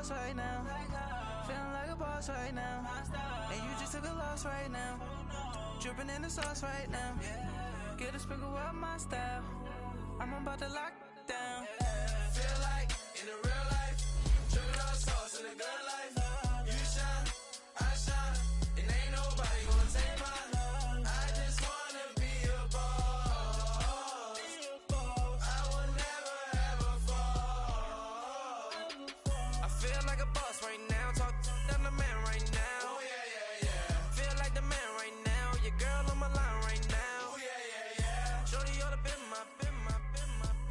boss right now. Feeling like a boss right now. And you just took a loss right now. Dripping in the sauce right now. Get a sprinkle up my style. I'm about to lock down. Feel like in the real life, dripping on sauce in the good life. You shine, I shine, and ain't nobody gonna take mine. I just wanna be a boss. I will never ever fall. I feel like a boss right now. Talk to the man right now. Oh yeah, yeah, yeah. Feel like the man right now. Your girl on my line right now. Oh yeah, yeah, yeah. Shorty ought to be my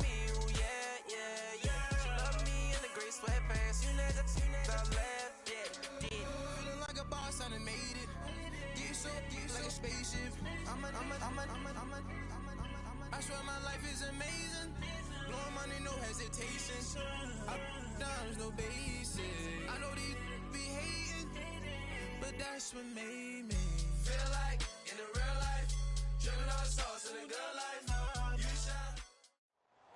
me. Oh yeah, yeah, yeah. She love me in the gray sweatpants. You never I left, yeah. Feeling like a boss, I done made it. Get so like a spaceship. I swear my life is amazing. Blowing money, no hesitation. I down, no basic. I know these be hating, but that's what made me feel like in the real life, dripping on sauce in the good life. You shine.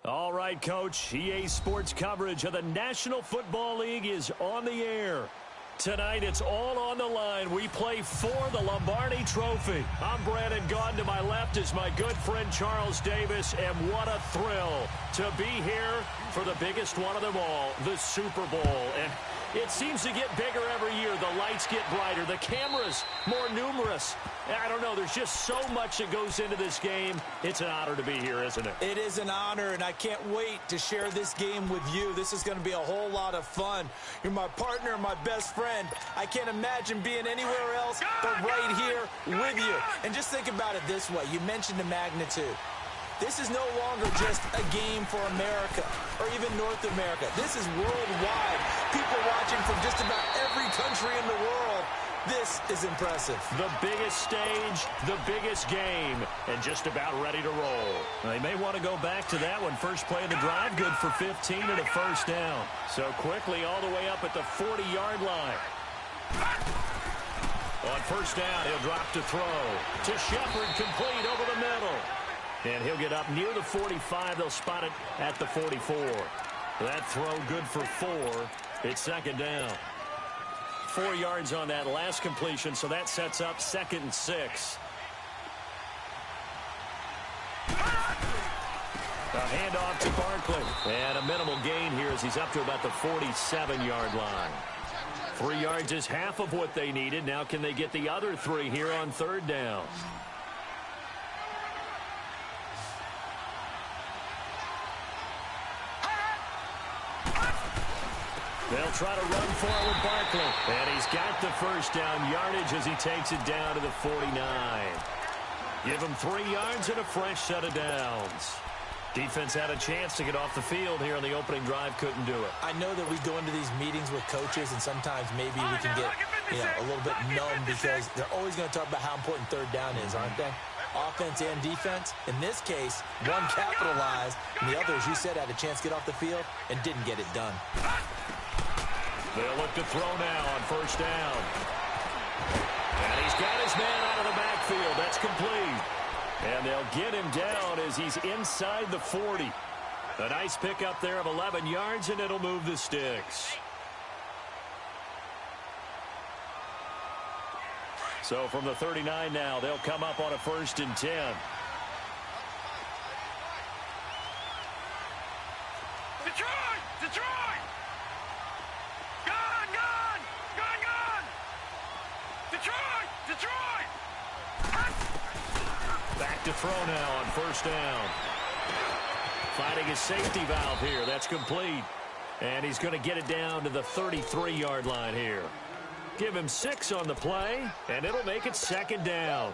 All right, Coach. EA Sports coverage of the National Football League is on the air. Tonight, it's all on the line. We play for the Lombardi Trophy. I'm Brandon Gaudin. To my left is my good friend Charles Davis, and what a thrill to be here for the biggest one of them all, the Super Bowl. And it seems to get bigger every year. The lights get brighter. The cameras more numerous. I don't know. There's just so much that goes into this game. It's an honor to be here, isn't it? It is an honor, and I can't wait to share this game with you. This is going to be a whole lot of fun. You're my partner, my best friend. I can't imagine being anywhere else but right here with you. And just think about it this way. You mentioned the magnitude. This is no longer just a game for America or even North America. This is worldwide. People watching from just about every country in the world. This is impressive. The biggest stage, the biggest game, and just about ready to roll. They may want to go back to that one. First play of the drive, good for 15 and a first down. So quickly all the way up at the 40-yard line. On first down, he'll drop to throw. To Shepard, complete over the middle. And he'll get up near the 45. They'll spot it at the 44. That throw good for 4. It's second down. 4 yards on that last completion, so that sets up 2nd and 6. A handoff to Barkley. And a minimal gain here as he's up to about the 47-yard line. 3 yards is half of what they needed. Now can they get the other 3 here on third down? They'll try to run forward Barkley. And he's got the first down yardage as he takes it down to the 49. Give him 3 yards and a fresh set of downs. Defense had a chance to get off the field here on the opening drive. Couldn't do it. I know that we go into these meetings with coaches, and sometimes maybe we can get a little bit numb because they're always going to talk about how important third down is, aren't they? Offense and defense. In this case, one capitalized, and the other, as you said, had a chance to get off the field and didn't get it done. They'll look to throw now on first down. And he's got his man out of the backfield. That's complete. And they'll get him down as he's inside the 40. A nice pickup there of 11 yards, and it'll move the sticks. So from the 39 now, they'll come up on a 1st and 10. Detroit! Detroit! Gone! Gone! Gone! Gone! Detroit! Detroit! Back to throw now on first down. Finding his safety valve here. That's complete. And he's going to get it down to the 33-yard line here. Give him 6 on the play, and it'll make it 2nd down.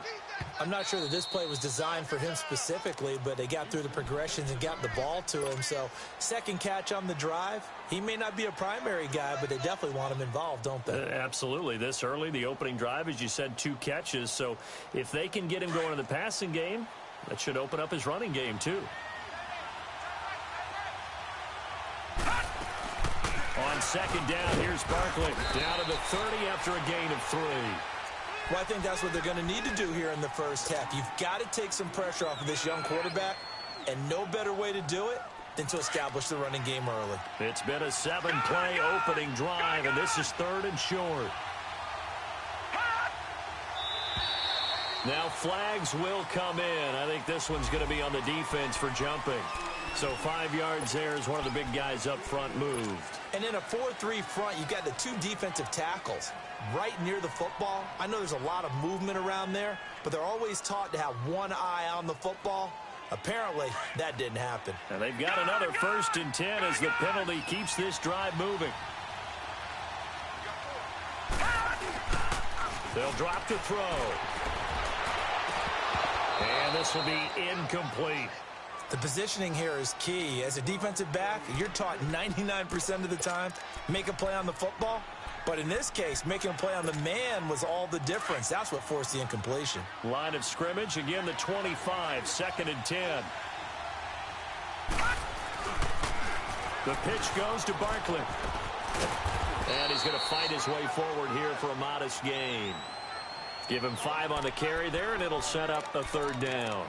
I'm not sure that this play was designed for him specifically, but they got through the progressions and got the ball to him. So, second catch on the drive. He may not be a primary guy, but they definitely want him involved, don't they? Absolutely. This early, the opening drive, as you said, 2 catches. So, if they can get him going in the passing game, that should open up his running game, too. On 2nd down, here's Barkley. Down to the 30 after a gain of 3. Well, I think that's what they're going to need to do here in the first half. You've got to take some pressure off of this young quarterback, and no better way to do it than to establish the running game early. It's been a 7-play opening drive, and this is 3rd and short. Now flags will come in. I think this one's going to be on the defense for jumping. So 5 yards there as one of the big guys up front moved. And in a 4-3 front, you've got the 2 defensive tackles right near the football. I know there's a lot of movement around there, but they're always taught to have one eye on the football. Apparently, that didn't happen. And they've got another 1st and 10 as the penalty keeps this drive moving. They'll drop to throw. And this will be incomplete. The positioning here is key. As a defensive back, you're taught 99% of the time, make a play on the football. But in this case, making a play on the man was all the difference. That's what forced the incompletion. Line of scrimmage, again the 25, 2nd and 10. The pitch goes to Barkley. And he's going to fight his way forward here for a modest gain. Give him 5 on the carry there, and it'll set up a 3rd down.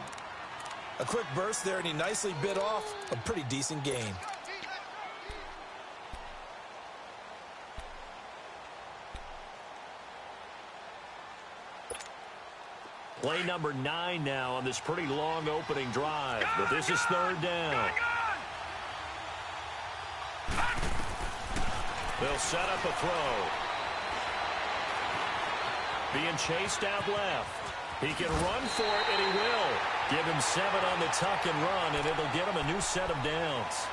A quick burst there, and he nicely bit off a pretty decent gain. Play number 9 now on this pretty long opening drive, but this is 3rd down. They'll set up a throw. Being chased out left. He can run for it, and he will. Give him 7 on the tuck and run, and it'll get him a new set of downs.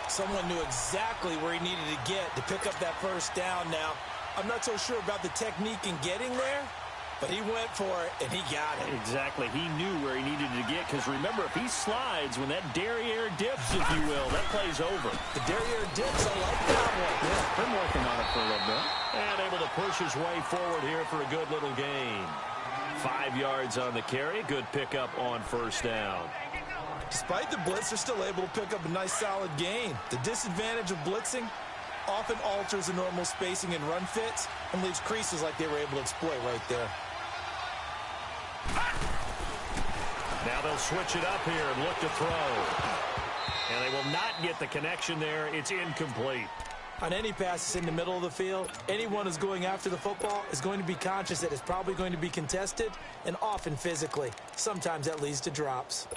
Someone knew exactly where he needed to get to pick up that 1st down now. I'm not so sure about the technique in getting there, but he went for it, and he got it. Exactly. He knew where he needed to get, because remember, if he slides, when that derriere dips, if you will, that play's over. The derriere dips, I like that one. Yeah, been working on it for a little bit. And able to push his way forward here for a good little gain. 5 yards on the carry. Good pickup on 1st down. Despite the blitz, they're still able to pick up a nice solid gain. The disadvantage of blitzing often alters the normal spacing and run fits and leaves creases like they were able to exploit right there. Now they'll switch it up here and look to throw. And they will not get the connection there. It's incomplete. On any passes in the middle of the field, anyone who's going after the football is going to be conscious that it's probably going to be contested, and often physically. Sometimes that leads to drops.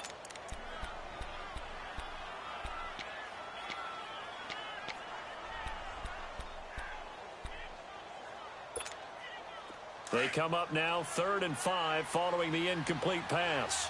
They come up now 3rd and 5 following the incomplete pass.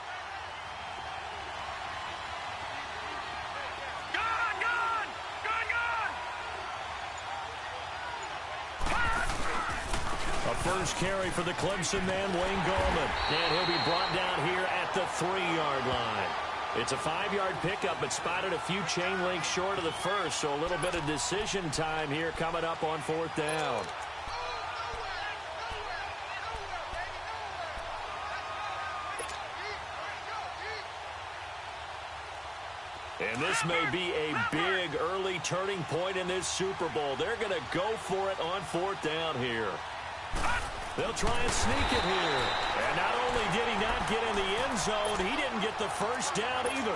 A first carry for the Clemson man, Wayne Gallman. And he'll be brought down here at the 3-yard line. It's a 5-yard pickup, but spotted a few chain links short of the first, so a little bit of decision time here coming up on 4th down. And this may be a big early turning point in this Super Bowl. They're going to go for it on 4th down here. They'll try and sneak it here. And not only did he not get in the end zone, he didn't get the 1st down either.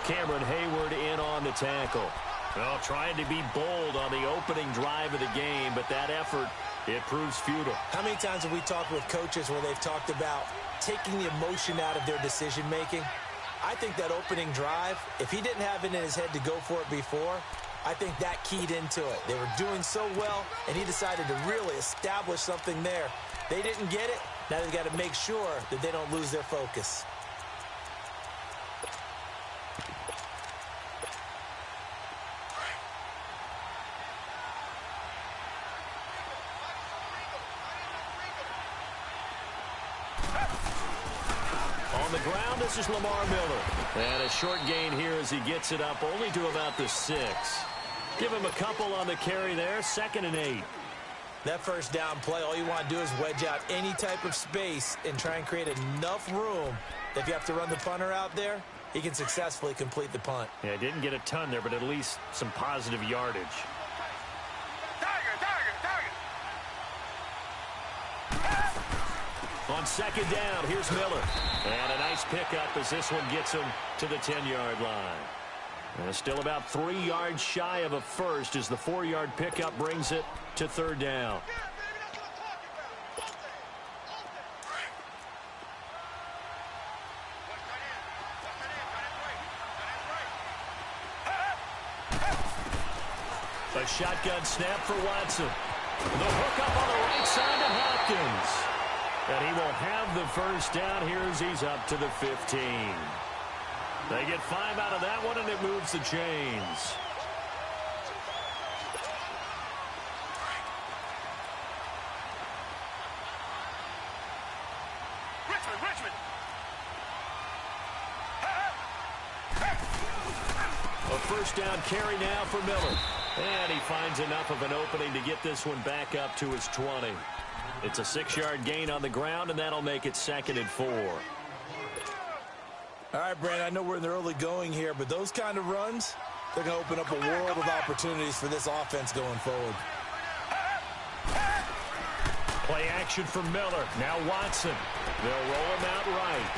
Cameron Hayward in on the tackle. Well, trying to be bold on the opening drive of the game, but that effort, it proves futile. How many times have we talked with coaches where they've talked about taking the emotion out of their decision-making? I think that opening drive, if he didn't have it in his head to go for it before, I think that keyed into it. They were doing so well, and he decided to really establish something there. They didn't get it. Now they've got to make sure that they don't lose their focus. On the ground, this is Lamar Miller. And a short gain here as he gets it up only to about the 6. Give him a couple on the carry there, 2nd and 8. That 1st down play, all you want to do is wedge out any type of space and try and create enough room that if you have to run the punter out there, he can successfully complete the punt. Yeah, didn't get a ton there, but at least some positive yardage. On 2nd down, here's Miller. And a nice pickup as this one gets him to the 10-yard line. And still about 3 yards shy of a first as the 4-yard pickup brings it to third down. A shotgun snap for Watson. The hook up on the right side to Hopkins. And he will have the first down here as he's up to the 15. They get 5 out of that one, and it moves the chains. Richmond. A first down carry now for Miller. And he finds enough of an opening to get this one back up to his 20. It's a 6-yard gain on the ground, and that'll make it 2nd and 4. All right, Brandon, I know we're in the early going here, but those kind of runs, they're going to open up a world of opportunities for this offense going forward. Play action for Miller. Now Watson. They'll roll him out right.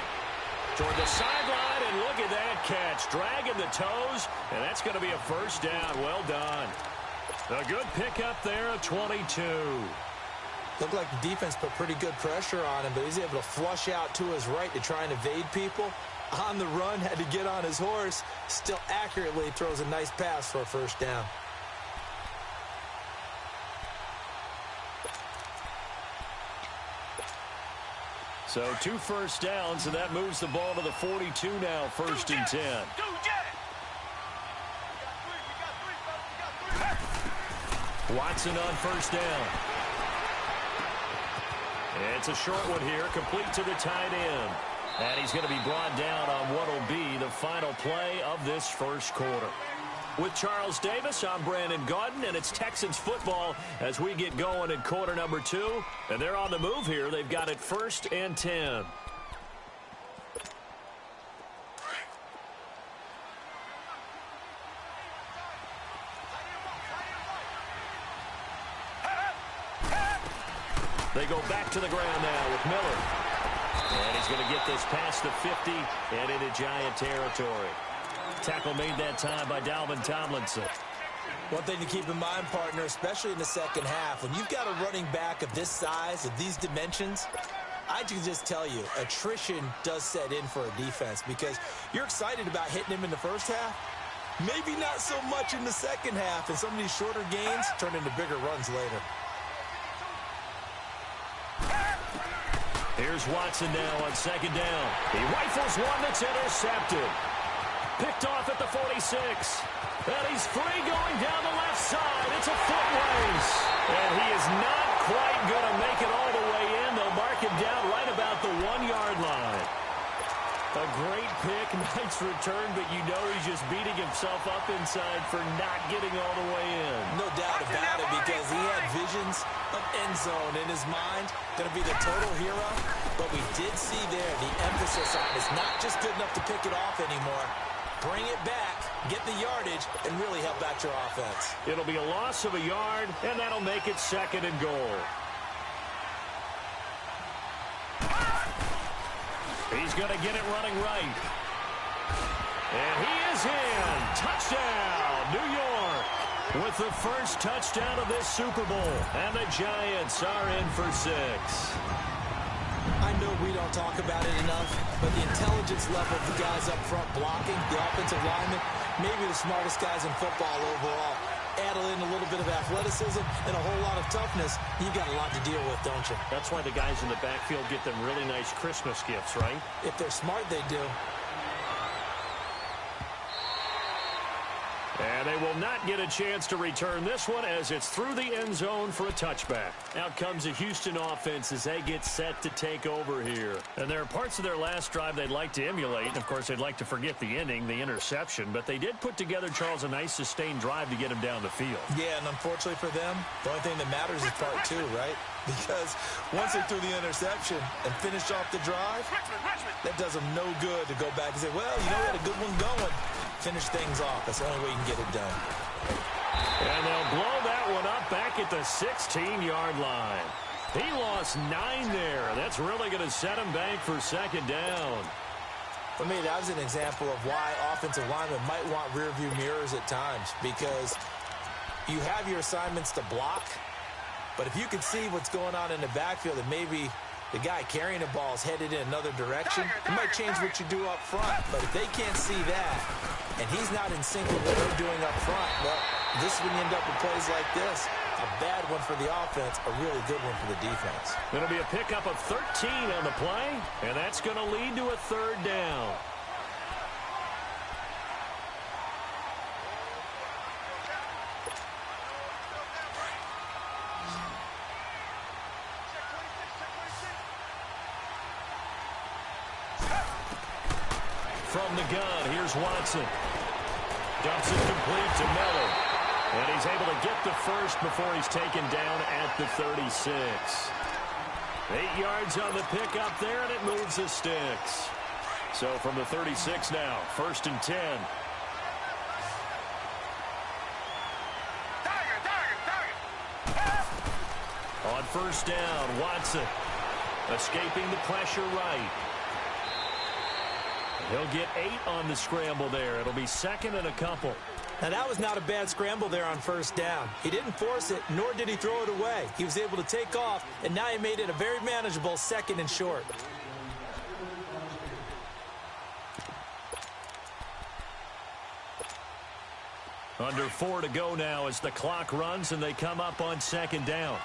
Toward the sideline, and look at that catch. Dragging the toes, and that's going to be a first down. Well done. A good pickup there at 22. Looked like the defense put pretty good pressure on him, but he's able to flush out to his right to try and evade people. On the run, had to get on his horse. Still accurately throws a nice pass for a first down. So 2 first downs, and that moves the ball to the 42 now, 1st and 10. Watson on first down. It's a short one here, complete to the tight end. And he's going to be brought down on what will be the final play of this first quarter. With Charles Davis, I'm Brandon Gaudin, and it's Texans football as we get going in quarter number 2. And they're on the move here. They've got it 1st and 10. They go back to the ground now with Miller. And he's going to get this past the 50 and into Giant territory. Tackle made that time by Dalvin Tomlinson. One thing to keep in mind, partner, especially in the second half, when you've got a running back of this size, of these dimensions, I can just tell you, attrition does set in for a defense because you're excited about hitting him in the first half. Maybe not so much in the second half, and some of these shorter gains turn into bigger runs later. Here's Watson now on second down. He rifles one that's intercepted. Picked off at the 46. And he's free going down the left side. It's a foot race. And he is not quite going to make it all the way in. They'll mark him down right about the 1-yard line. A great pick, nice return, but you know he's just beating himself up inside for not getting all the way in. No doubt about it, because he had visions of end zone in his mind. Going to be the total hero. But we did see there the emphasis on it's not just good enough to pick it off anymore. Bring it back, get the yardage, and really help out your offense. It'll be a loss of a yard, and that'll make it 2nd and goal. He's going to get it running right. And he is in. Touchdown, New York. With the first touchdown of this Super Bowl. And the Giants are in for 6. I know we don't talk about it enough, but the intelligence level of the guys up front blocking, the offensive linemen, maybe the smartest guys in football overall. Add in a little bit of athleticism and a whole lot of toughness, you've got a lot to deal with, don't you? That's why the guys in the backfield get them really nice Christmas gifts, right? If they're smart, they do. And they will not get a chance to return this one as it's through the end zone for a touchback. Out comes the Houston offense as they get set to take over here. And there are parts of their last drive they'd like to emulate. And, of course, they'd like to forget the ending, the interception. But they did put together, Charles, a nice sustained drive to get him down the field. Yeah, and unfortunately for them, the only thing that matters is part 2, right? Because once they threw the interception and finished off the drive, that does them no good to go back and say, well, you know, we had a good one going. Finish things off. That's the only way you can get it done. And they'll blow that one up back at the 16-yard line. He lost 9 there. That's really going to set him back for 2nd down. For me, that was an example of why offensive linemen might want rearview mirrors at times, because you have your assignments to block, but if you can see what's going on in the backfield and maybe the guy carrying the ball is headed in another direction, it might change what you do up front. But if they can't see that and he's not in sync with what they're doing up front, well, this is when you end up with plays like this. A bad one for the offense, a really good one for the defense. It'll be a pickup of 13 on the play, and that's going to lead to a third down. From the gun, here's Watson. Dumps it complete to Miller. And he's able to get the first before he's taken down at the 36. 8 yards on the pickup there, and it moves the sticks. So from the 36 now, 1st and 10. On 1st down, Watson escaping the pressure right. He'll get 8 on the scramble there. It'll be 2nd and a couple. Now, that was not a bad scramble there on 1st down. He didn't force it, nor did he throw it away. He was able to take off, and now he made it a very manageable 2nd and short. Under 4 to go now as the clock runs, and they come up on 2nd down.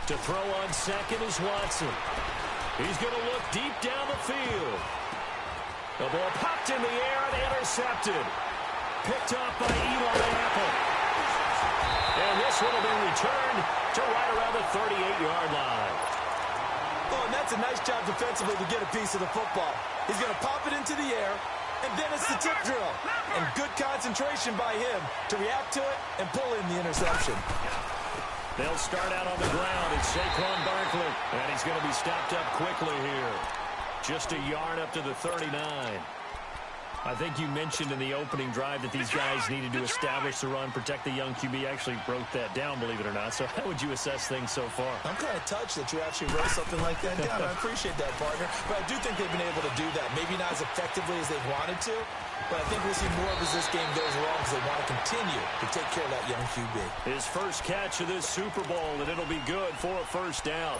To throw on 2nd is Watson. He's going to look deep down the field. The ball popped in the air and intercepted. Picked off by Eli Apple. And this one will be returned to right around the 38-yard line. Oh, and that's a nice job defensively to get a piece of the football. He's going to pop it into the air, and then it's the tip drill. And good concentration by him to react to it and pull in the interception. They'll start out on the ground. It's Saquon Barkley. And he's going to be stopped up quickly here. Just a yard up to the 39. I think you mentioned in the opening drive that these guys needed to establish the run, protect the young QB. Actually broke that down, believe it or not. So how would you assess things so far? I'm kind of touched that you actually wrote something like that down. I appreciate that, partner. But I do think they've been able to do that. Maybe not as effectively as they wanted to, but I think we'll see more of as this game goes along because they want to continue to take care of that young QB. His first catch of this Super Bowl, and it'll be good for a 1st down.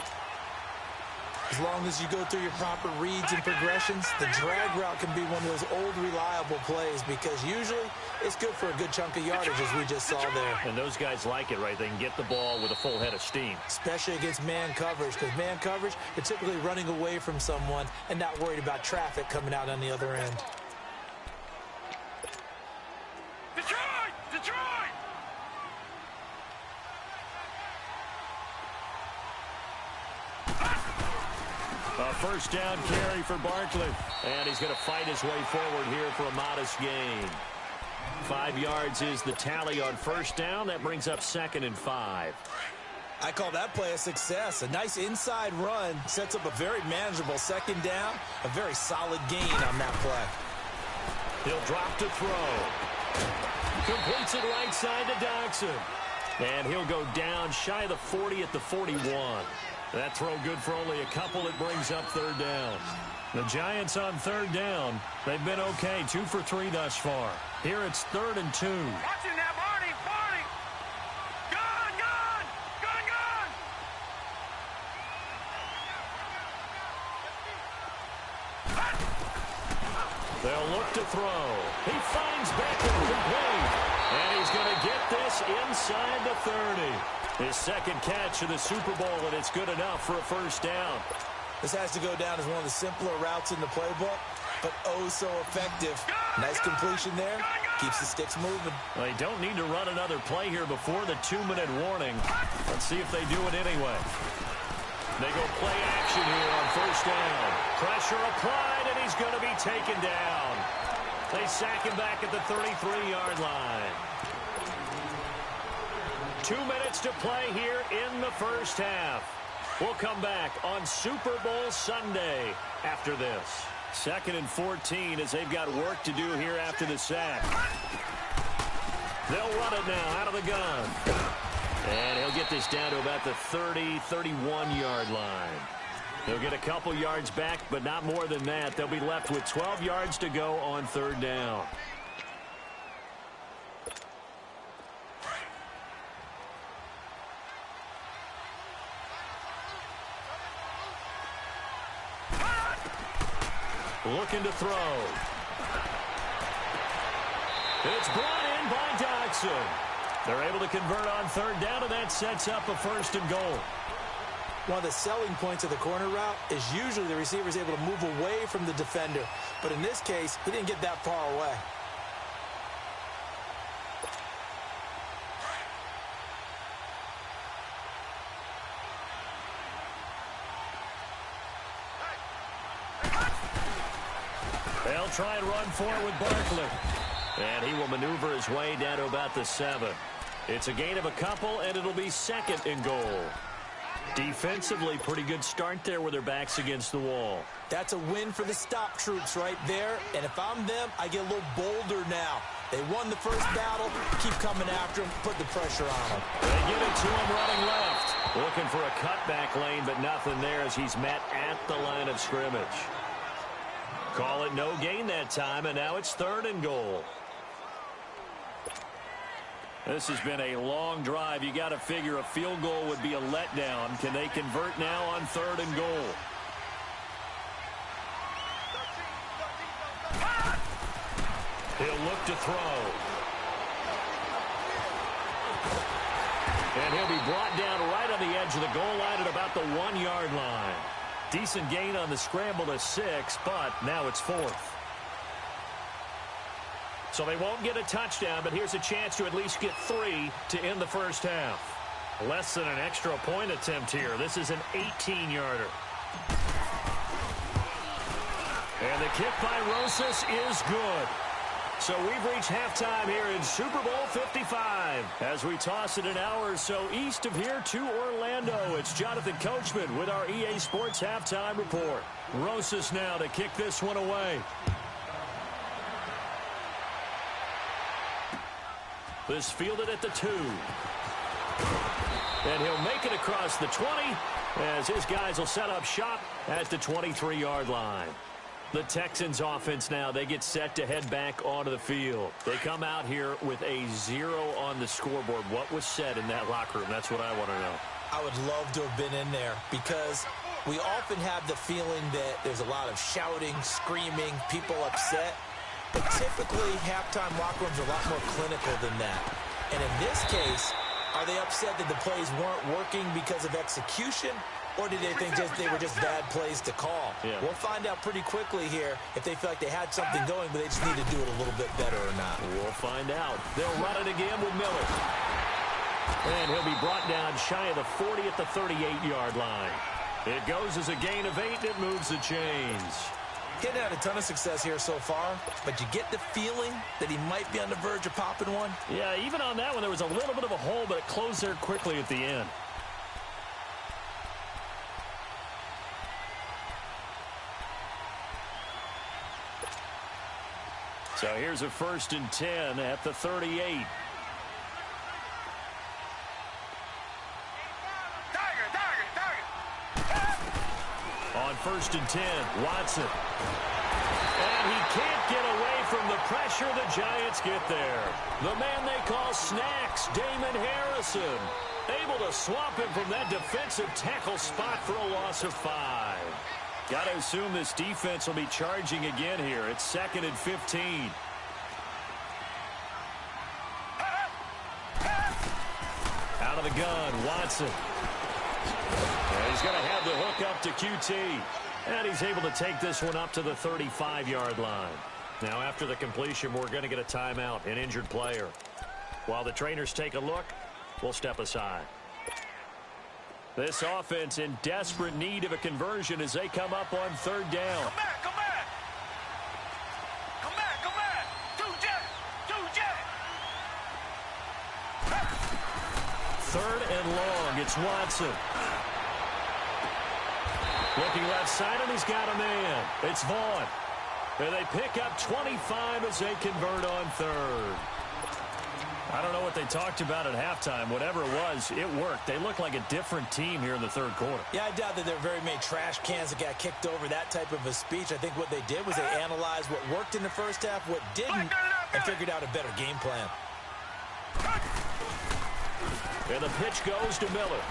As long as you go through your proper reads and progressions, the drag route can be one of those old reliable plays because usually it's good for a good chunk of yardage, as we just saw there. And those guys like it, right? They can get the ball with a full head of steam. Especially against man coverage, because man coverage, they're typically running away from someone and not worried about traffic coming out on the other end. Detroit! Detroit! A 1st down carry for Barkley. And he's going to fight his way forward here for a modest gain. 5 yards is the tally on 1st down. That brings up 2nd and 5. I call that play a success. A nice inside run sets up a very manageable 2nd down. A very solid gain on that play. He'll drop to throw. Completes it right side to Dodson. And he'll go down shy of the 40 at the 41. That throw good for only a couple. It brings up 3rd down. The Giants on 3rd down. They've been okay. 2 for 3 thus far. Here it's 3rd and 2. Watch it now, Barney! Barney! Gun! Gun! Gun! Gun! They'll look to throw. He finds Beckham complete. And he's going to get this inside the 30. His 2nd catch of the Super Bowl, and it's good enough for a 1st down. This has to go down as one of the simpler routes in the playbook, but oh so effective. Nice completion there. Keeps the sticks moving. They don't need to run another play here before the 2-minute warning. Let's see if they do it anyway. They go play action here on 1st down. Pressure applied, and he's going to be taken down. They sack him back at the 33-yard line. 2 minutes to play here in the 1st half. We'll come back on Super Bowl Sunday after this. 2nd and 14 as they've got work to do here after the sack. They'll run it now out of the gun. And he'll get this down to about the 30, 31-yard line. He'll get a couple yards back, but not more than that. They'll be left with 12 yards to go on third down. Looking to throw. It's brought in by Dodson. They're able to convert on third down, and that sets up a first and goal. One of the selling points of the corner route is usually the receiver is able to move away from the defender. But in this case, he didn't get that far away. They'll try and run for it with Barkley. And he will maneuver his way down to about the 7. It's a gain of a couple, and it'll be second and goal. Defensively, pretty good start there with their backs against the wall. That's a win for the stop troops right there. And if I'm them, I get a little bolder now. They won the first battle. Keep coming after him. Put the pressure on him. They give it to him running left. Looking for a cutback lane, but nothing there as he's met at the line of scrimmage. Call it no gain that time, and now it's third and goal. This has been a long drive. You got to figure a field goal would be a letdown. Can they convert now on third and goal? He'll look to throw. And he'll be brought down right on the edge of the goal line at about the 1-yard line. Decent gain on the scramble to 6, but now it's fourth. So they won't get a touchdown, but here's a chance to at least get 3 to end the first half. Less than an extra point attempt here. This is an 18-yarder. And the kick by Rosas is good. So we've reached halftime here in Super Bowl 55. As we toss it an hour or so east of here to Orlando, it's Jonathan Coachman with our EA Sports Halftime Report. Rosas now to kick this one away. This fielded at the 2. And he'll make it across the 20 as his guys will set up shop at the 23-yard line. The Texans offense now, they get set to head back onto the field. They come out here with a 0 on the scoreboard. What was said in that locker room? That's what I want to know. I would love to have been in there because we often have the feeling that there's a lot of shouting, screaming, people upset. But typically, halftime locker rooms are a lot more clinical than that. And in this case, are they upset that the plays weren't working because of execution? Or did they think they were just bad plays to call? Yeah. We'll find out pretty quickly here if they feel like they had something going, but they just need to do it a little bit better or not. We'll find out. They'll run it again with Miller. And he'll be brought down shy of the 40 at the 38-yard line. It goes as a gain of 8, and it moves the chains. Getting had a ton of success here so far, but you get the feeling that he might be on the verge of popping one. Yeah, even on that one, there was a little bit of a hole, but it closed there quickly at the end. So here's a 1st and 10 at the 38. On 1st and 10, Watson. And he can't get away from the pressure. The Giants get there. The man they call Snacks, Damon Harrison, able to swamp him from that defensive tackle spot for a loss of 5. Got to assume this defense will be charging again here. It's 2nd and 15. Out of the gun, Watson. And he's going to have the hook up to QT. And he's able to take this one up to the 35-yard line. Now, after the completion, we're going to get a timeout, an injured player. While the trainers take a look, we'll step aside. This offense in desperate need of a conversion as they come up on 3rd down. Come back, come back. Come back, come back. Two jet. 3rd and long, it's Watson. Looking left side, and he's got a man. It's Vaughn. And they pick up 25 as they convert on 3rd. I don't know what they talked about at halftime. Whatever it was, it worked. They look like a different team here in the third quarter. Yeah, I doubt that there are very many trash cans that got kicked over that type of a speech. I think what they did was they analyzed what worked in the first half, what didn't, and figured out a better game plan. And the pitch goes to Miller.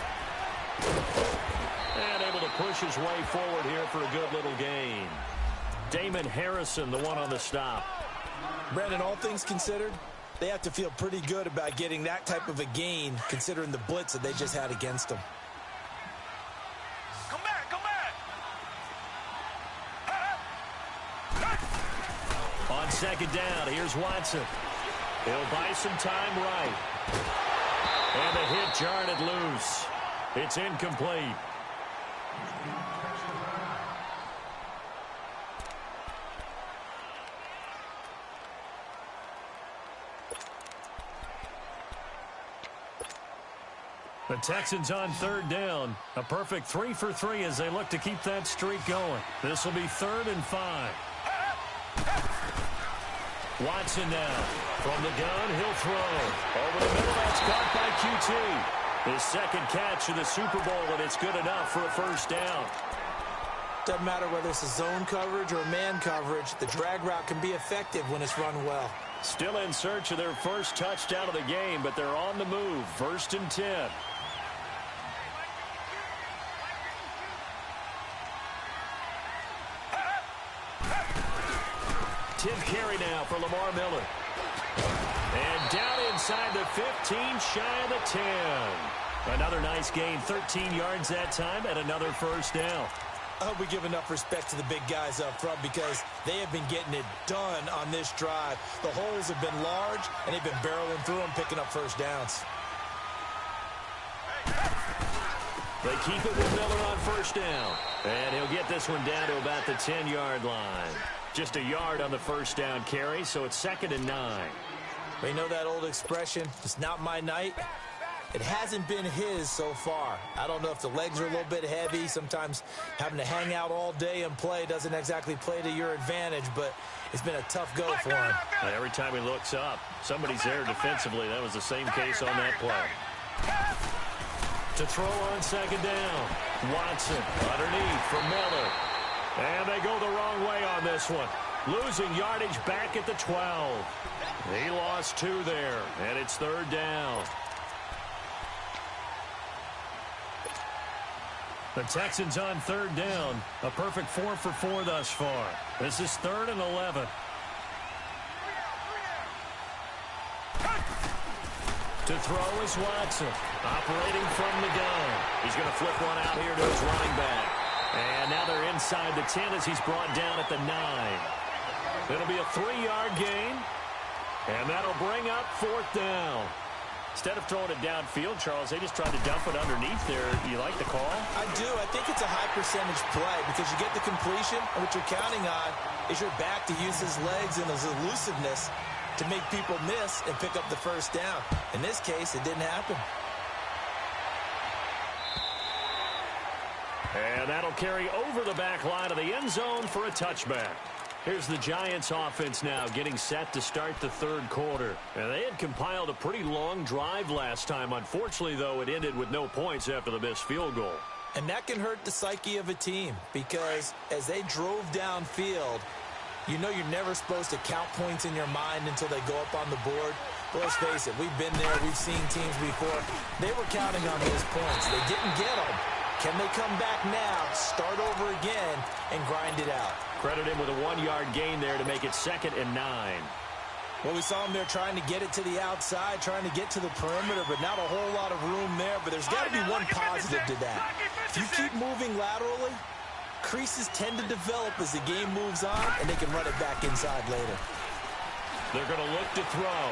And able to push his way forward here for a good little gain. Damon Harrison, the one on the stop. Brandon, all things considered, they have to feel pretty good about getting that type of a gain, considering the blitz that they just had against them. Come back, come back. On second down, here's Watson. He'll buy some time right. And the hit jarred it loose. It's incomplete. The Texans on third down. A perfect 3 for 3 as they look to keep that streak going. This will be 3rd and 5. Watson now. From the gun, he'll throw. Over the middle, that's caught by QT. His second catch of the Super Bowl, and it's good enough for a first down. Doesn't matter whether it's a zone coverage or man coverage, the drag route can be effective when it's run well. Still in search of their first touchdown of the game, but they're on the move. 1st and 10. Tim carry now for Lamar Miller. And down inside the 15, shy of the 10. Another nice gain, 13 yards that time, and another first down. I hope we give enough respect to the big guys up front because they have been getting it done on this drive. The holes have been large, and they've been barreling through them, picking up first downs. They keep it with Miller on first down. And he'll get this one down to about the 10-yard line. Just a yard on the first down carry, so it's 2nd and 9. Well, you know that old expression, it's not my night? It hasn't been his so far. I don't know if the legs are a little bit heavy. Sometimes having to hang out all day and play doesn't exactly play to your advantage, but it's been a tough go for him. And every time he looks up, somebody's there defensively. That was the same case on that play. To throw on second down. Watson underneath for Miller. And they go the wrong way on this one. Losing yardage back at the 12. He lost 2 there, and it's 3rd down. The Texans on 3rd down. A perfect 4 for 4 thus far. This is 3rd and 11. To throw is Watson. Operating from the gun. He's going to flip one out here to his running back. And now they're inside the 10 as he's brought down at the 9. It'll be a 3-yard gain. And that'll bring up 4th down. Instead of throwing it downfield, Charles, they just tried to dump it underneath there. You like the call? I do. I think it's a high percentage play because you get the completion, and what you're counting on is your back to use his legs and his elusiveness to make people miss and pick up the first down. In this case, it didn't happen. And that'll carry over the back line of the end zone for a touchback. Here's the Giants offense now getting set to start the 3rd quarter. And they had compiled a pretty long drive last time. Unfortunately, though, it ended with no points after the missed field goal. And that can hurt the psyche of a team because as they drove downfield, you know you're never supposed to count points in your mind until they go up on the board. But let's face it, we've been there. We've seen teams before. They were counting on those points. They didn't get them. Can they come back now, start over again, and grind it out? Credit him with a 1-yard gain there to make it 2nd and 9. Well, we saw him there trying to get it to the outside, trying to get to the perimeter, but not a whole lot of room there. But there's got to be one positive to that. If you keep moving laterally, creases tend to develop as the game moves on, and they can run it back inside later. They're going to look to throw.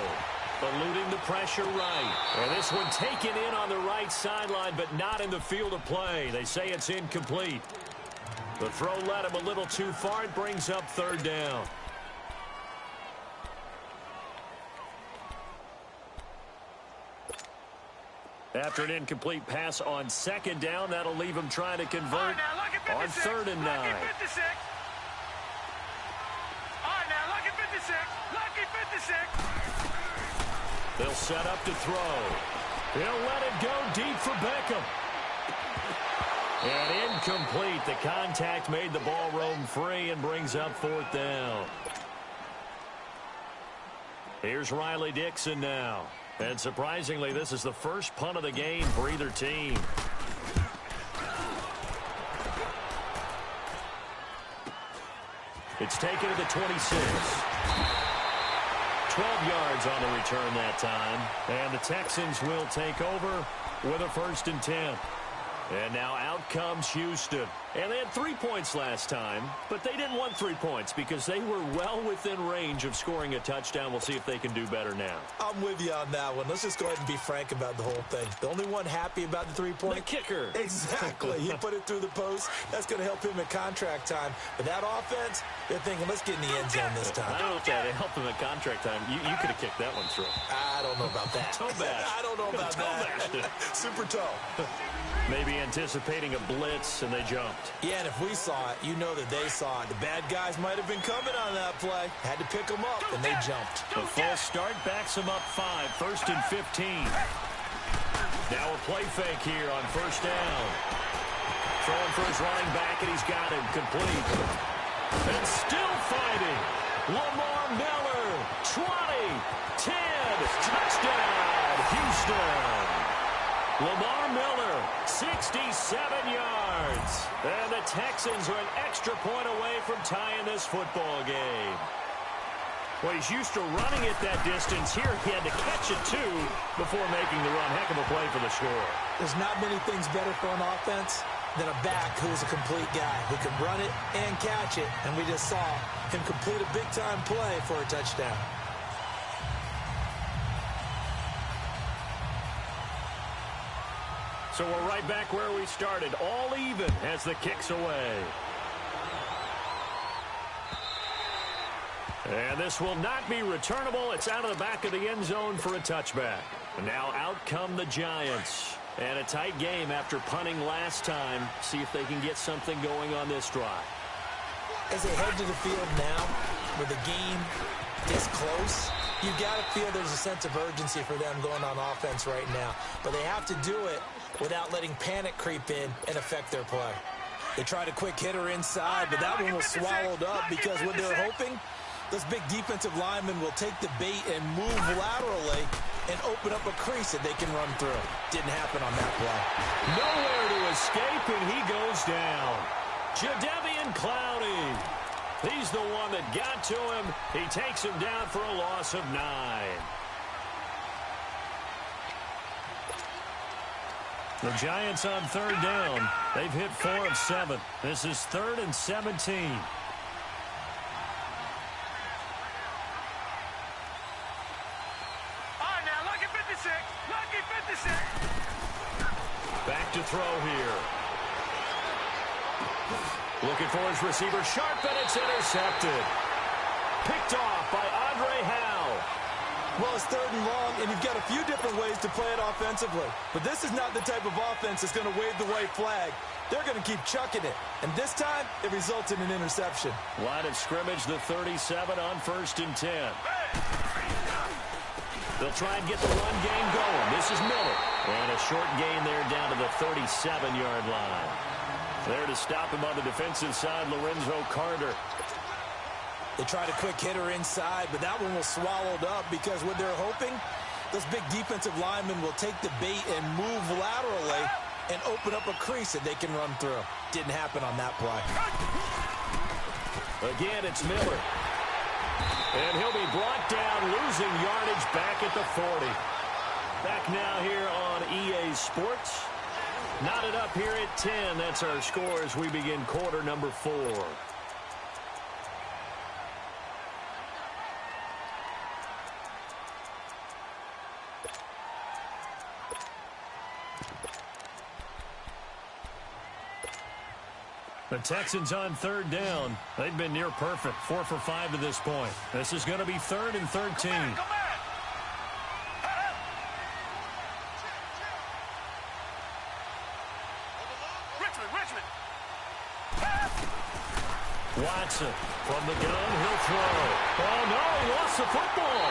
Eluding the pressure right. And this one taken in on the right sideline, but not in the field of play. They say it's incomplete. The throw led him a little too far. It brings up 3rd down. After an incomplete pass on 2nd down, that'll leave him trying to convert on 3rd and 9. All right, now look at 56. Lucky 56. They'll set up to throw. He'll let it go deep for Beckham. And incomplete. The contact made the ball roam free and brings up 4th down. Here's Riley Dixon now. And surprisingly, this is the first punt of the game for either team. It's taken to the 26. 12 yards on the return that time. And the Texans will take over with a 1st and 10. And now out comes Houston. And they had 3 points last time, but they didn't want 3 points because they were well within range of scoring a touchdown. We'll see if they can do better now. I'm with you on that one. Let's just go ahead and be frank about the whole thing. The only one happy about the 3-point. The kicker. Exactly. He put it through the post. That's going to help him in contract time. But that offense, they're thinking, let's get in the end zone this time. I don't know if that helped him in contract time. You could have kicked that one through. I don't know about that. Toe bash. I don't know about that. Super toe. Maybe anticipating a blitz, and they jumped. Yeah, and if we saw it, you know that they saw it. The bad guys might have been coming on that play. Had to pick them up, and they jumped. The false start backs them up 5. 1st and 15. Now a play fake here on 1st down. Throwing for his running back, and he's got him complete. And still fighting. Lamar Miller, 20, 10, touchdown, Houston. Lamar Miller, 67 yards. And the Texans are an extra point away from tying this football game. Well, he's used to running it that distance. Here he had to catch it, too, before making the run. Heck of a play for the score. There's not many things better for an offense than a back who is a complete guy who can run it and catch it. And we just saw him complete a big-time play for a touchdown. So we're right back where we started, all even as the kick's away. And this will not be returnable. It's out of the back of the end zone for a touchback. And now out come the Giants. And a tight game after punting last time. See if they can get something going on this drive. As they head to the field now, with the game this close, you've got to feel there's a sense of urgency for them going on offense right now. But they have to do it without letting panic creep in and affect their play. They tried a quick hitter inside, but that one was swallowed up because what they're hoping, those big defensive linemen will take the bait and move laterally and open up a crease that they can run through. Didn't happen on that play. Nowhere to escape, and he goes down. Jadeveon Clowney. He's the one that got to him. He takes him down for a loss of 9. The Giants on 3rd down. They've hit 4 of 7. This is 3rd and 17. All right, now, lucky 56. Lucky 56. Back to throw here. Looking for his receiver. Sharp, and it's intercepted. Picked off by Andre Howe. Well, it's 3rd and long, and you've got a few different ways to play it offensively. But this is not the type of offense that's going to wave the white flag. They're going to keep chucking it. And this time, it results in an interception. Line of scrimmage, the 37 on 1st and 10. They'll try and get the run game going. This is Miller. And a short gain there down to the 37-yard line. There to stop him on the defensive side, Lorenzo Carter. They tried a quick hitter inside, but that one was swallowed up because what they're hoping, those big defensive linemen will take the bait and move laterally and open up a crease that they can run through. Didn't happen on that play. Again, it's Miller. And he'll be brought down, losing yardage back at the 40. Back now here on EA Sports. Knotted up here at 10. That's our score as we begin quarter number 4. The Texans on 3rd down. They've been near perfect. 4 for 5 to this point. This is going to be 3rd and 13. Richmond. Watson from the gun. He'll throw. Oh, no, he lost the football.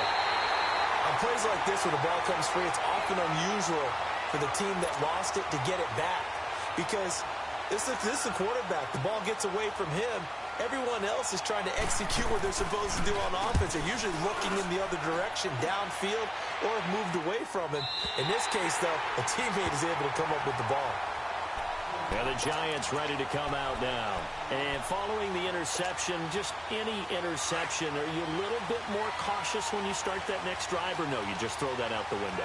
I'm plays like this where the ball comes free, it's often unusual for the team that lost it to get it back. Because this is the quarterback. The ball gets away from him. Everyone else is trying to execute what they're supposed to do on offense. They're usually looking in the other direction, downfield, or have moved away from him. In this case, though, a teammate is able to come up with the ball. And the Giants ready to come out now. And following the interception, just any interception, are you a little bit more cautious when you start that next drive, or no, you just throw that out the window?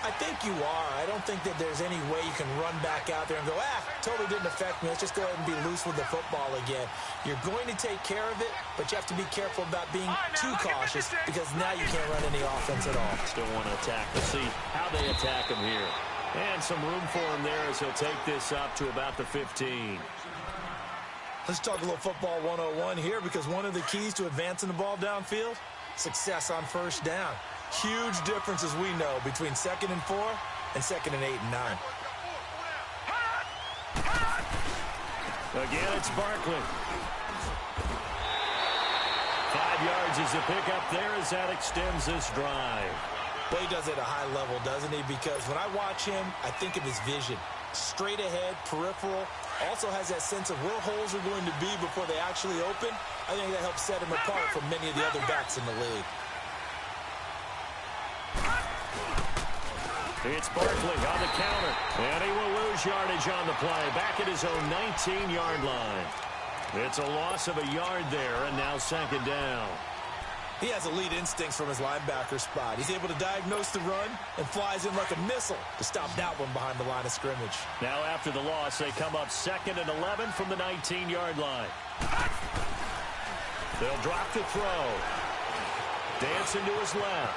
I think you are. I don't think that there's any way you can run back out there and go, totally didn't affect me. Let's just go ahead and be loose with the football again. You're going to take care of it, but you have to be careful about being too cautious because now you can't run any offense at all. Still want to attack. Let's see how they attack him here. And some room for him there as he'll take this up to about the 15. Let's talk a little football 101 here because one of the keys to advancing the ball downfield, success on first down. Huge difference, as we know, between 2nd and 4 and 2nd and 8 and 9. Again, it's Barkley. 5 yards is the pickup there as that extends this drive. Well, he does it at a high level, doesn't he? Because when I watch him, I think of his vision. Straight ahead, peripheral. Also has that sense of where holes are going to be before they actually open. I think that helps set him apart from many of the other backs in the league. It's Barkley on the counter. And he will lose yardage on the play. Back at his own 19-yard line. It's a loss of a yard there, and now 2nd down. He has elite instincts from his linebacker spot. He's able to diagnose the run and flies in like a missile to stop that one behind the line of scrimmage. Now after the loss, they come up 2nd and 11 from the 19-yard line. They'll drop to throw. Dancing to his left.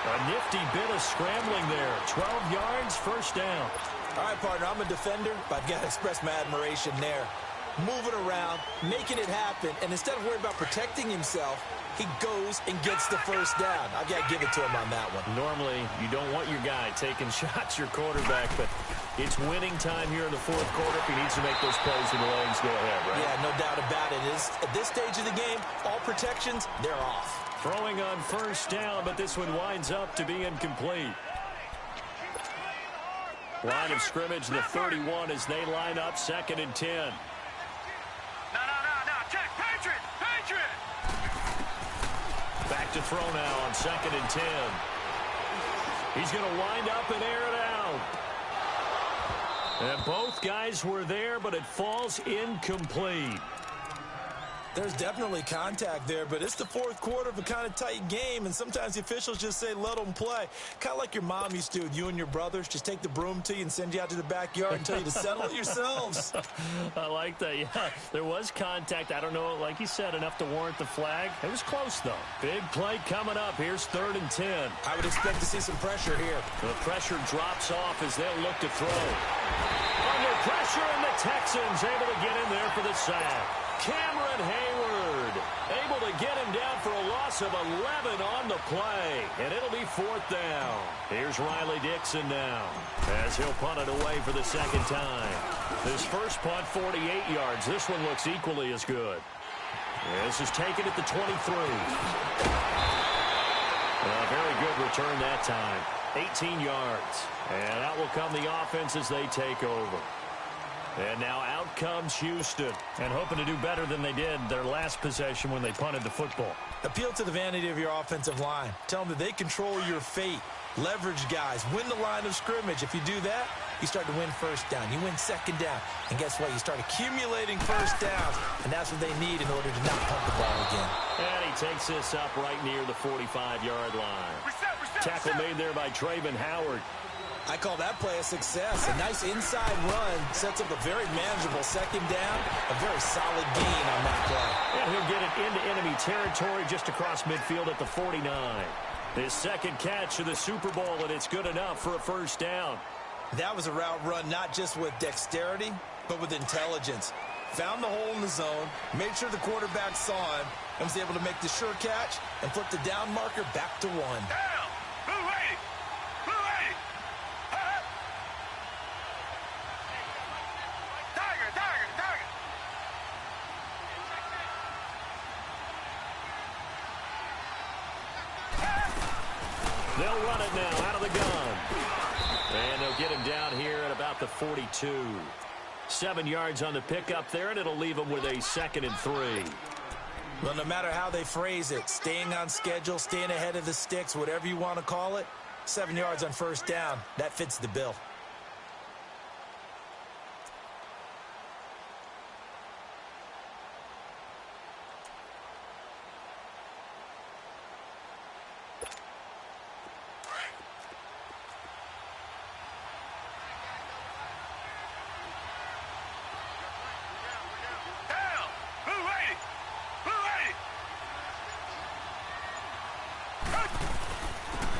A nifty bit of scrambling there. 12 yards, first down. All right, partner, I'm a defender, but I've got to express my admiration there. Moving around, making it happen, and instead of worrying about protecting himself, he goes and gets the first down. I've got to give it to him on that one. Normally, you don't want your guy taking shots, your quarterback, but it's winning time here in the 4th quarter if he needs to make those plays and the lanes go ahead, right? Yeah, no doubt about it. At this stage of the game, all protections, they're off. Throwing on first down, but this one winds up to be incomplete. Line of scrimmage, the 31 as they line up 2nd and 10. No. Check. Patriot. Back to throw now on 2nd and 10. He's going to wind up and air it out. And both guys were there, but it falls incomplete. There's definitely contact there, but it's the 4th quarter of a kind of tight game, and sometimes the officials just say, let them play. Kind of like your mom used to with you and your brothers. Just take the broom to you and send you out to the backyard and tell you to settle it yourselves. I like that, yeah. There was contact. I don't know, like you said, enough to warrant the flag. It was close, though. Big play coming up. Here's 3rd and 10. I would expect to see some pressure here. The pressure drops off as they'll look to throw. Under pressure, and the Texans able to get in there for the sack. Cameron Hayward able to get him down for a loss of 11 on the play, and it'll be 4th down. Here's Riley Dixon now as he'll punt it away for the 2nd time. His first punt, 48 yards. This one looks equally as good. This is taken at the 23. A very good return that time. 18 yards. And out will come the offense as they take over. And now out comes Houston, and hoping to do better than they did their last possession when they punted the football. Appeal to the vanity of your offensive line. Tell them that they control your fate. Leverage guys. Win the line of scrimmage. If you do that, you start to win first down. You win 2nd down. And guess what? You start accumulating first downs, and that's what they need in order to not punt the ball again. And he takes this up right near the 45-yard line. Tackle made there by Trayvon Howard. I call that play a success. A nice inside run sets up a very manageable 2nd down. A very solid gain on that play. And he'll get it into enemy territory just across midfield at the 49. His 2nd catch of the Super Bowl, and it's good enough for a first down. That was a route run not just with dexterity, but with intelligence. Found the hole in the zone, made sure the quarterback saw him, and was able to make the sure catch and flip the down marker back to 1. Down! Blue 80! Blue 80! Tiger! They'll run it now out of the gun. And they'll get him down here at about the 42. 7 yards on the pickup there, and it'll leave them with a 2nd and 3. Well, no matter how they phrase it, staying on schedule, staying ahead of the sticks, whatever you want to call it, 7 yards on first down, that fits the bill.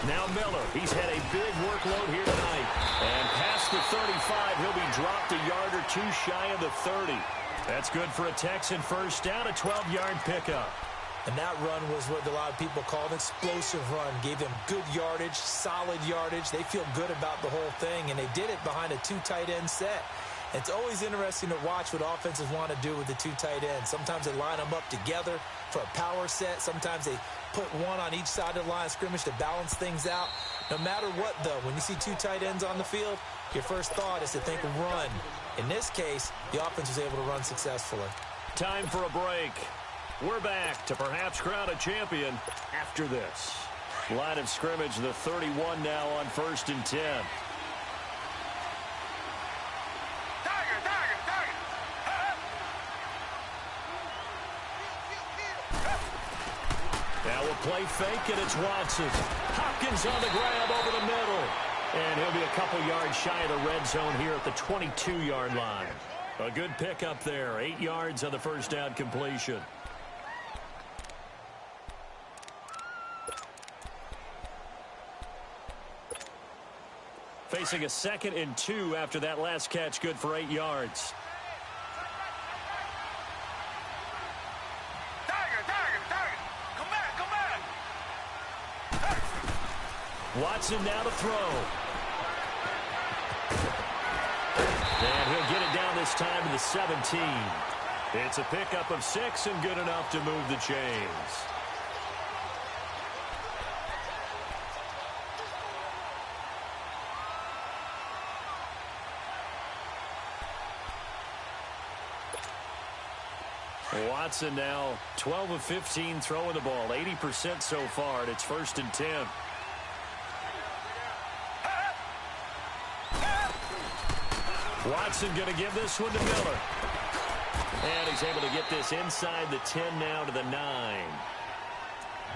Now Miller, he's had a big workload here tonight. And past the 35, he'll be dropped a yard or two shy of the 30. That's good for a Texan first down, a 12-yard pickup. And that run was what a lot of people call an explosive run. Gave them good yardage, solid yardage. They feel good about the whole thing, and they did it behind a 2 tight end set. It's always interesting to watch what offenses want to do with the 2 tight ends. Sometimes they line them up together for a power set. Sometimes they put one on each side of the line of scrimmage to balance things out. No matter what, though, when you see 2 tight ends on the field, your first thought is to think run. In this case, the offense was able to run successfully. Time for a break. We're back to perhaps crown a champion after this. Line of scrimmage, the 31 now on 1st and 10. Now we'll play fake, and it's Watson. Hopkins on the grab over the middle. And he'll be a couple yards shy of the red zone here at the 22-yard line. A good pickup there. 8 yards on the first down completion. Facing a 2nd and 2 after that last catch, good for 8 yards. Watson now to throw. And he'll get it down this time to the 17. It's a pickup of 6 and good enough to move the chains. Watson now 12 of 15 throwing the ball, 80% so far, and it's 1st and 10. Watson going to give this one to Miller. And he's able to get this inside the 10 now to the 9.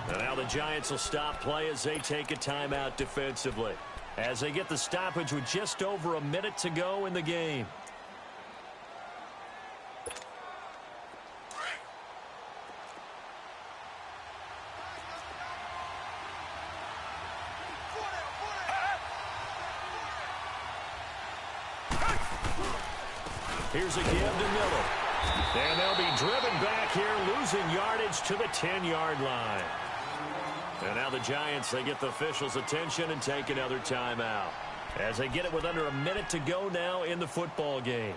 And now the Giants will stop play as they take a timeout defensively, as they get the stoppage with just over a minute to go in the game. Here's a give to Miller. And they'll be driven back here, losing yardage to the 10-yard line. And now the Giants, they get the officials' attention and take another timeout, as they get it with under a minute to go now in the football game.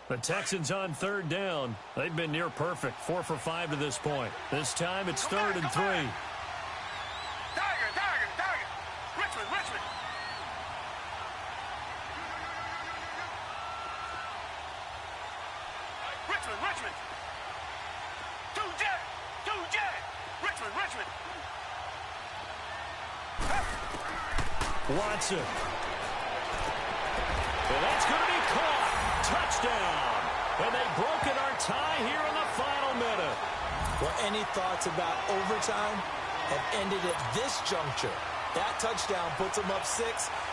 The Texans on 3rd down. They've been near perfect, 4 for 5 to this point. This time it's 3rd and 3. Tiger. Richmond. Two jet. Richmond. Watson. And that's going to be caught. Touchdown. And they've broken our tie here in the final minute. Well, any thoughts about overtime have ended at this juncture. That touchdown puts them up 6.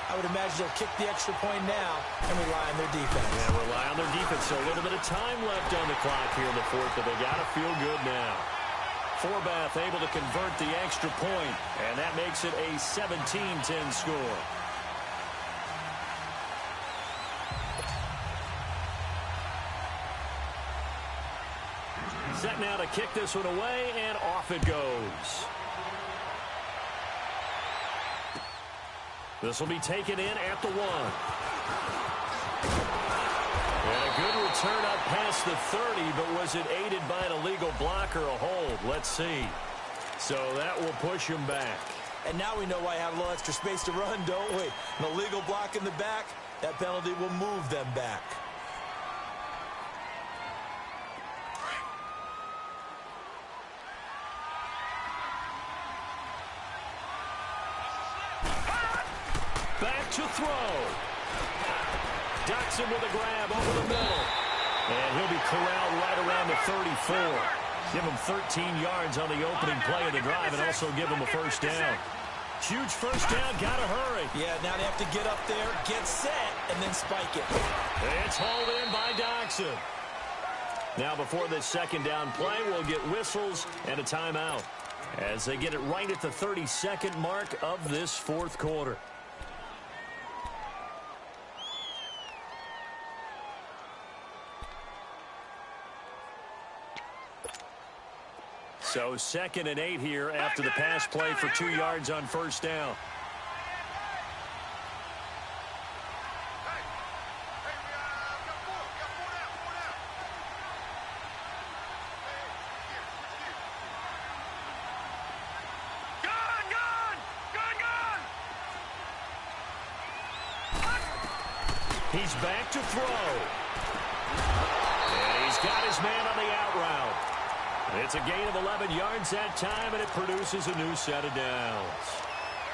I would imagine they'll kick the extra point now and rely on their defense. Yeah, rely on their defense. So a little bit of time left on the clock here in the 4th, but they got to feel good now. Forbath able to convert the extra point, and that makes it a 17-10 score. Set now to kick this one away, and off it goes. This will be taken in at the 1. And a good return up past the 30, but was it aided by an illegal block or a hold? Let's see. So that will push him back. And now we know why I have a little extra space to run, don't we? An illegal block in the back, that penalty will move them back. Back to throw. Ducks him with a grab over the middle. And he'll be corralled right around the 34. Give him 13 yards on the opening play of the drive and also give him a first down. Huge first down, gotta hurry. Yeah, now they have to get up there, get set, and then spike it. It's hauled in by Doxson. Now before this second down play, we'll get whistles and a timeout as they get it right at the 32nd mark of this fourth quarter. So 2nd and 8 here after the pass play for 2 yards on first down. He's back to throw. And he's got his man on the out route. It's a gain of 11 yards that time, and it produces a new set of downs.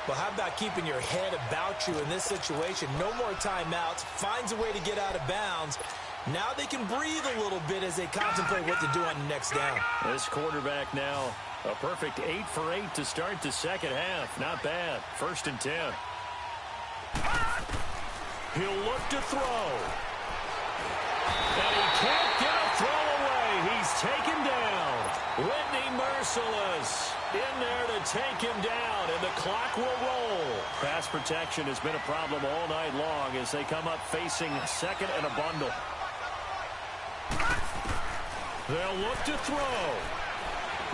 Well, how about keeping your head about you in this situation? No more timeouts. Finds a way to get out of bounds. Now they can breathe a little bit as they contemplate what to do on the next down. This quarterback now, a perfect 8 for 8 to start the second half. Not bad. 1st and 10. He'll look to throw. And he can't get a throw away. He's taken down. Whitney Merciless in there to take him down, and the clock will roll. Pass protection has been a problem all night long as they come up facing 2nd and a bundle. They'll look to throw.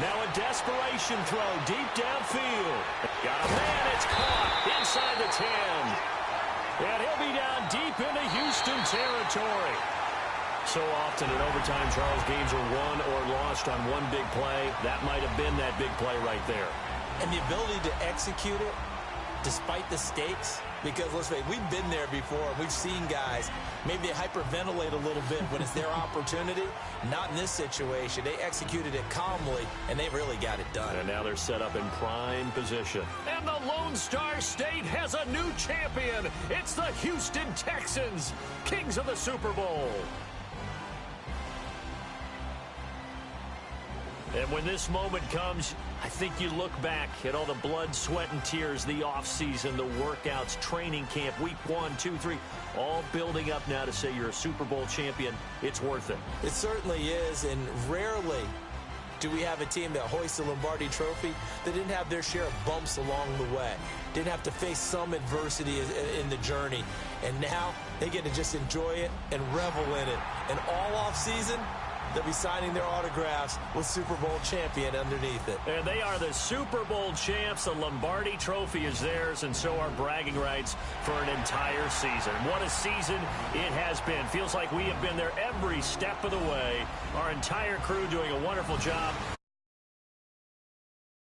Now a desperation throw deep downfield. Got a man, it's caught inside the 10. And he'll be down deep into Houston territory. So often in overtime, Charles, games are won or lost on one big play. That might have been that big play right there. And the ability to execute it despite the stakes, because let's face it, we've been there before. We've seen guys, maybe they hyperventilate a little bit when it's their opportunity. Not in this situation. They executed it calmly, and they really got it done. And now they're set up in prime position. And the Lone Star State has a new champion. It's the Houston Texans, kings of the Super Bowl. And when this moment comes, I think you look back at all the blood, sweat, and tears, the offseason, the workouts, training camp, week 1, 2, 3, all building up now to say you're a Super Bowl champion. It's worth it. It certainly is, and rarely do we have a team that hoists the Lombardi Trophy that didn't have their share of bumps along the way, didn't have to face some adversity in the journey, and now they get to just enjoy it and revel in it. And all offseason, they'll be signing their autographs with Super Bowl champion underneath it. And they are the Super Bowl champs. The Lombardi Trophy is theirs, and so are bragging rights for an entire season. What a season it has been. Feels like we have been there every step of the way. Our entire crew doing a wonderful job.